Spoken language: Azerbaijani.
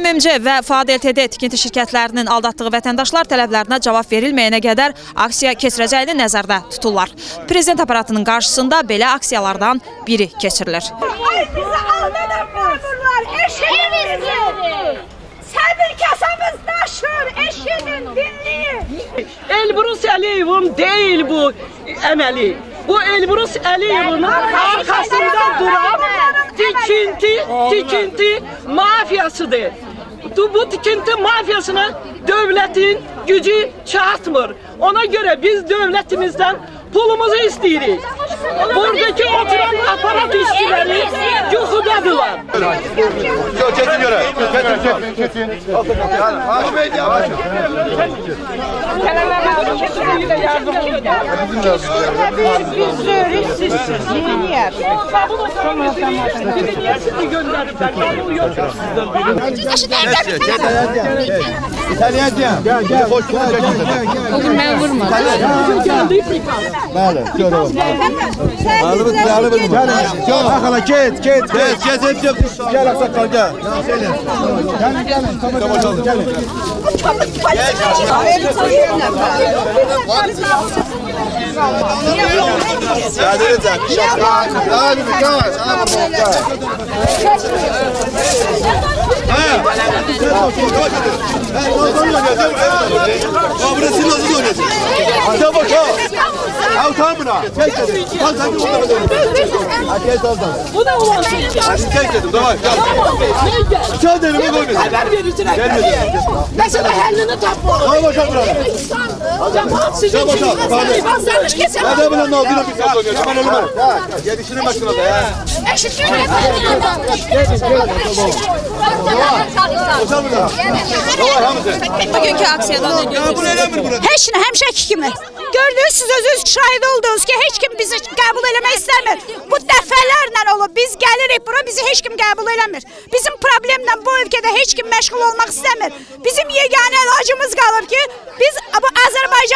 MMC və Fuad LTD tikinti şirkətlərinin aldatdığı vətəndaşlar tələblərinə cavab verilməyənə qədər aksiya keçirəcəyini nəzərdə tuturlar. Prezident aparatının qarşısında belə aksiyalardan biri keçirilir. Ay bizi aldadan memurlar, eşidin! Səbir kasamız daşır, eşidin, dinleyin! Elbrus Əliyevin deyil bu əməli. Bu Elbrus Əliyevin arkasında duran tikinti mafyasıdır. Bu tikinti mafyasına devletin gücü çatmır. Ona göre biz devletimizden pulumuzu isteyirik. Buradaki oturan aparat işçileri yuxudadılar. Kesin göre. Kesin. Biz zörük sizsiz, yeniyər. İtalyancam. Gel. Bugün mən vurmadım. Bəli, gör o. Hala get. Gel Aksakal gel. Gelin. Tamam gelin. Bu da olan şey. Haber verirsin. Mesela hellini tapma. Cemaat sizin için vatandaş kesin. Hadi bana ne oldu? Hemen ölüme. Yedişinin başına da ya. Eşit Bugünkü aksiyadan ne görürsünüz? Heç nə, həmişəki kimi. Gördünüz, siz özünüz şahid oldunuz ki, heç kim bizi qəbul eləmək istəmir. Bu dəfələrlə olub, biz gəlirik bura, bizi heç kim qəbul eləmir. Bizim problemlə bu ölkədə heç kim məşğul olmaq istəmir. Bizim yeganə əlacımız qalıb ki, biz bu Azərbaycan